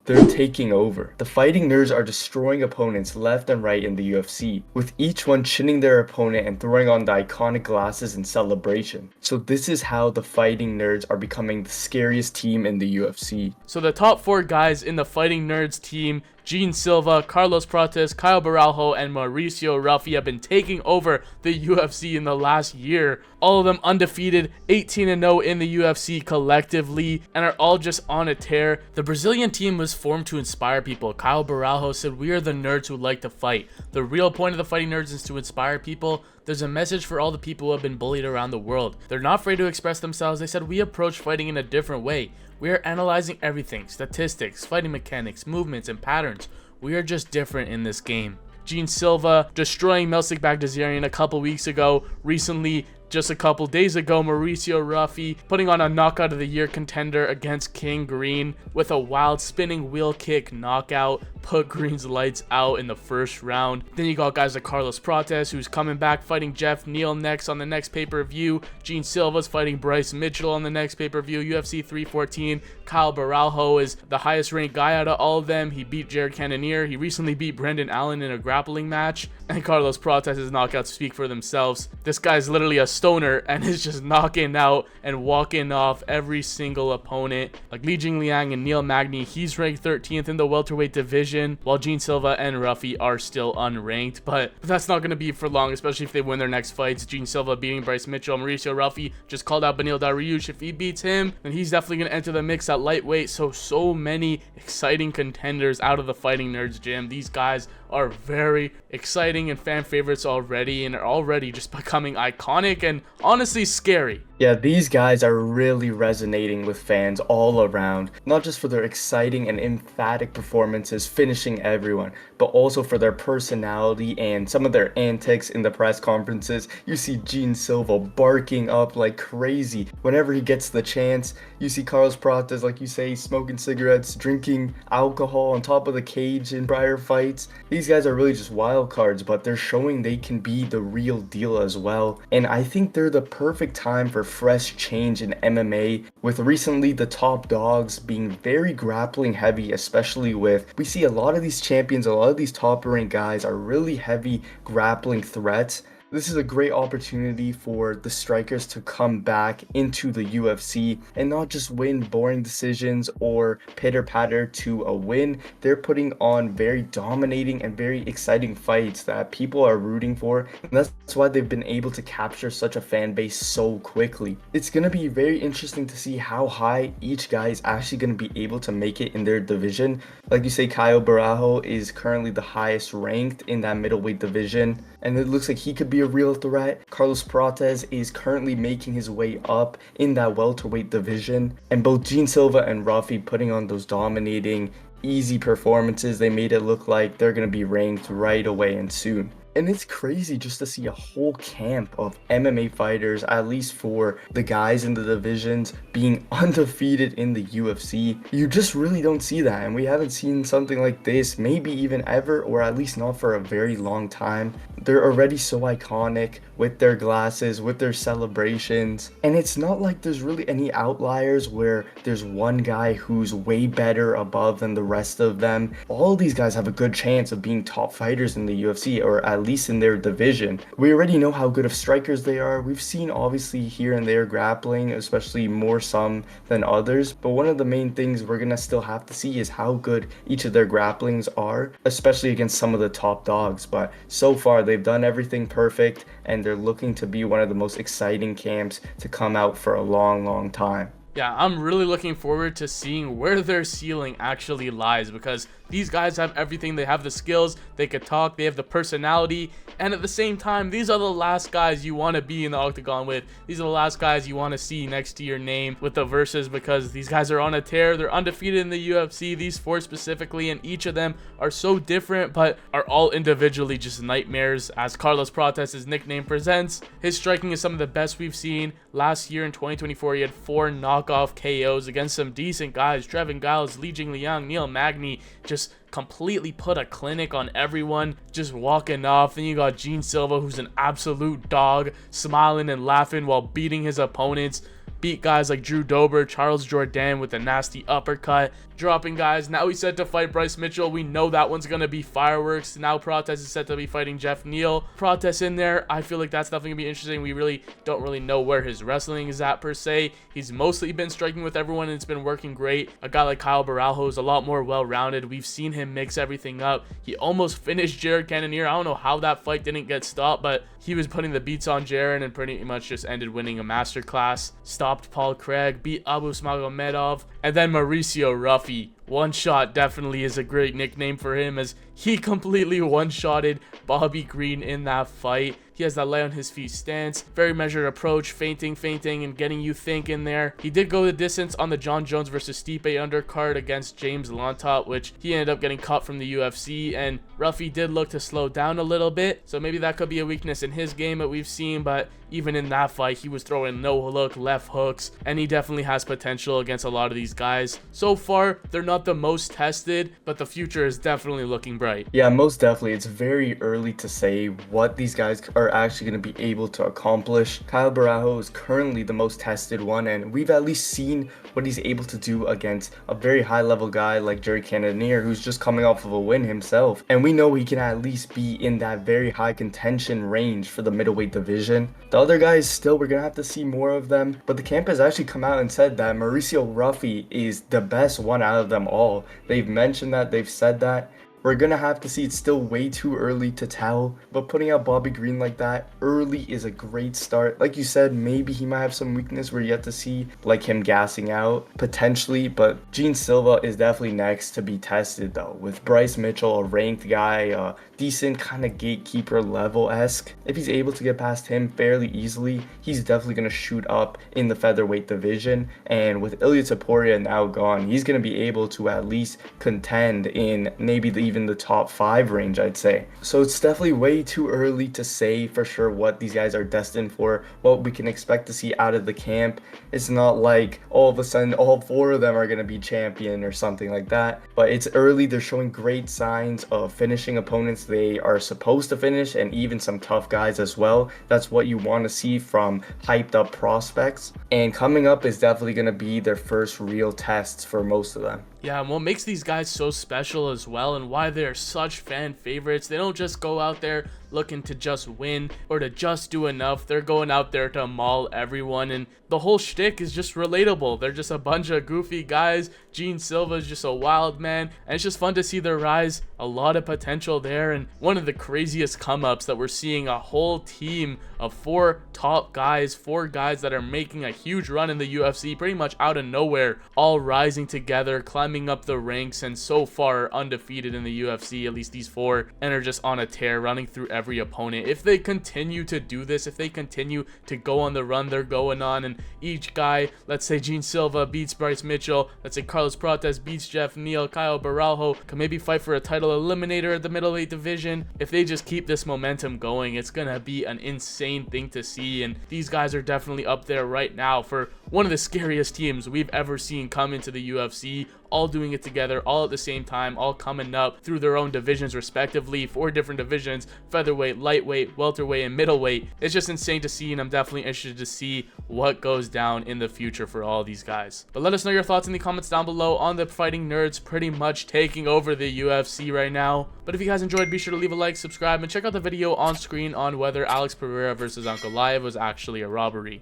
They're taking over. The fighting nerds are destroying opponents left and right in the UFC, with each one chinning their opponent and throwing on the iconic glasses in celebration. So this is how the fighting nerds are becoming the scariest team in the UFC. So the top 4 guys in the fighting nerds team, Gene Silva, Carlos Prates, Caio Borralho, and Mauricio Ruffy, have been taking over the UFC in the last year. All of them undefeated, 18-0 in the UFC collectively, and are all just on a tear. The Brazilian team was formed to inspire people. Caio Borralho said, "We are the nerds who like to fight. The real point of the fighting nerds is to inspire people. There's a message for all the people who have been bullied around the world. They're not afraid to express themselves." They said, "We approach fighting in a different way. We are analyzing everything, statistics, fighting mechanics, movements, and patterns. We are just different in this game." Gene Silva destroying Melsik Baghdasaryan a couple weeks ago. Recently, just a couple days ago, Mauricio Ruffy putting on a knockout of the year contender against King Green with a wild spinning wheel kick knockout, put Green's lights out in the first round. Then you got guys like Carlos Prates, who's coming back fighting Jeff Neal next on the next pay-per-view. Gene Silva's fighting Bryce Mitchell on the next pay-per-view. UFC 314, Caio Borralho is the highest ranked guy out of all of them. He beat Jared Cannonier. He recently beat Brendan Allen in a grappling match. And Carlos Prates' knockouts speak for themselves. This guy's literally a stoner and is just knocking out and walking off every single opponent. Like Li Jingliang and Neil Magny, he's ranked 13th in the welterweight division, while Gene Silva and Ruffy are still unranked. But that's not going to be for long, especially if they win their next fights. Gene Silva beating Bryce Mitchell. Mauricio Ruffy just called out Beneil Dariush. If he beats him, then he's definitely going to enter the mix at lightweight. So many exciting contenders out of the Fighting Nerds gym. These guys are very exciting and fan favorites already, and are already just becoming iconic and honestly scary. Yeah, these guys are really resonating with fans all around, not just for their exciting and emphatic performances finishing everyone, but also for their personality and some of their antics in the press conferences. You see Gene Silva barking up like crazy whenever he gets the chance. You see Carlos Prates, like you say, smoking cigarettes, drinking alcohol on top of the cage in prior fights. These guys are really just wild cards, but they're showing they can be the real deal as well. And I think they're the perfect time for fresh change in MMA, with recently the top dogs being very grappling heavy, especially with, we see a lot of these champions, a lot of these top ranked guys are really heavy grappling threats. This is a great opportunity for the strikers to come back into the UFC and not just win boring decisions or pitter patter to a win. They're putting on very dominating and very exciting fights that people are rooting for, and that's why they've been able to capture such a fan base so quickly. It's going to be very interesting to see how high each guy is actually going to be able to make it in their division. Like you say, Caio Borralho is currently the highest ranked in that middleweight division, and it looks like he could be a real threat. Carlos Prates is currently making his way up in that welterweight division, and both Gene Silva and Ruffy putting on those dominating, easy performances. They made it look like they're going to be ranked right away and soon. And it's crazy just to see a whole camp of MMA fighters, at least for the guys in the divisions, being undefeated in the UFC. You just really don't see that, and we haven't seen something like this maybe even ever, or at least not for a very long time. They're already so iconic with their glasses, with their celebrations, and it's not like there's really any outliers where there's one guy who's way better above than the rest of them. All these guys have a good chance of being top fighters in the UFC, or at least in their division. We already know how good of strikers they are. We've seen obviously here and there grappling, especially more some than others, but one of the main things we're gonna still have to see is how good each of their grapplings are, especially against some of the top dogs. But so far they've done everything perfect, and they're looking to be one of the most exciting camps to come out for a long time. Yeah, I'm really looking forward to seeing where their ceiling actually lies, because these guys have everything. They have the skills, they could talk, they have the personality, and at the same time, these are the last guys you want to be in the octagon with. These are the last guys you want to see next to your name with the verses, because these guys are on a tear. They're undefeated in the UFC, these 4 specifically, and each of them are so different, but are all individually just nightmares. As Carlos Prates' nickname presents, his striking is some of the best we've seen. Last year in 2024, he had 4 knockoff KOs against some decent guys: Trevin Giles, Li Jingliang, Neil Magny. Just completely put a clinic on everyone, just walking off. Then you got Gene Silva, who's an absolute dog, smiling and laughing while beating his opponents. Beat guys like Drew Dober, Charles Jourdain with a nasty uppercut. dropping guys. Now he's set to fight Bryce Mitchell. We know that one's going to be fireworks. Now Prates is set to be fighting Jeff Neal. Prates in there, I feel like that's definitely going to be interesting. We really don't really know where his wrestling is at per se. He's mostly been striking with everyone and it's been working great. A guy like Caio Borralho is a lot more well-rounded. We've seen him mix everything up. He almost finished Jared Cannonier. I don't know how that fight didn't get stopped, but he was putting the beats on Jared and pretty much just ended winning a masterclass. Stopped Paul Craig, beat Abu Smagomedov, and then Mauricio Ruffy. One Shot definitely is a great nickname for him, as he completely one-shotted Bobby Green in that fight. He has that lay on his feet stance, very measured approach, feinting, and getting you thinking there. He did go the distance on the John Jones versus Stipe undercard against James Lontot, which he ended up getting cut from the UFC, and Ruffy did look to slow down a little bit, so maybe that could be a weakness in his game that we've seen, but even in that fight, he was throwing no-look left hooks, and he definitely has potential against a lot of these guys. So far, they're not the most tested, but the future is definitely looking bright. Yeah, most definitely. It's very early to say what these guys are actually going to be able to accomplish. Caio Borralho is currently the most tested one, and we've at least seen what he's able to do against a very high-level guy like Jared Cannonier, who's just coming off of a win himself. And we know he can at least be in that very high contention range for the middleweight division. The other guys, still, we're going to have to see more of them, but the camp has actually come out and said that Mauricio Ruffy is the best one out of them all. They've mentioned that, they've said that. We're gonna have to see. It's still way too early to tell, but putting out Bobby Green like that early is a great start. Like you said, maybe he might have some weakness we're yet to see, like him gassing out potentially, but Gene Silva is definitely next to be tested though, with Bryce Mitchell, a ranked guy, decent kind of gatekeeper level-esque. If he's able to get past him fairly easily, he's definitely going to shoot up in the featherweight division, and with Ilya Taporia now gone, he's going to be able to at least contend in maybe even the top 5 range, I'd say. So it's definitely way too early to say for sure what these guys are destined for, what we can expect to see out of the camp. It's not like all of a sudden all 4 of them are going to be champion or something like that, but it's early. They're showing great signs of finishing opponents they are supposed to finish, and even some tough guys as well. That's what you want to see from hyped up prospects, and coming up is definitely going to be their first real tests for most of them. Yeah, and what makes these guys so special as well, and why they're such fan favorites, they don't just go out there looking to just win or to just do enough. They're going out there to maul everyone, and the whole shtick is just relatable. They're just a bunch of goofy guys. Gene Silva is just a wild man, and it's just fun to see their rise. A lot of potential there, and one of the craziest come-ups that we're seeing a whole team of 4 top guys, 4 guys that are making a huge run in the UFC pretty much out of nowhere, all rising together, climbing up the ranks, and so far are undefeated in the UFC, at least these 4, and are just on a tear, running through every opponent. If they continue to do this, if they continue to go on the run they're going on, and each guy, let's say Gene Silva beats Bryce Mitchell, let's say Carlos Prates beats Jeff Neal, Caio Borralho can maybe fight for a title eliminator at the middleweight division. If they just keep this momentum going, it's gonna be an insane thing to see, and these guys are definitely up there right now for one of the scariest teams we've ever seen come into the UFC, all doing it together, all at the same time, all coming up through their own divisions respectively, 4 different divisions: featherweight, lightweight, welterweight, and middleweight. It's just insane to see, and I'm definitely interested to see what goes down in the future for all these guys. But let us know your thoughts in the comments down below on the fighting nerds pretty much taking over the UFC right now. But if you guys enjoyed, be sure to leave a like, subscribe, and check out the video on screen on whether Alex Pereira versus Uncle Live was actually a robbery.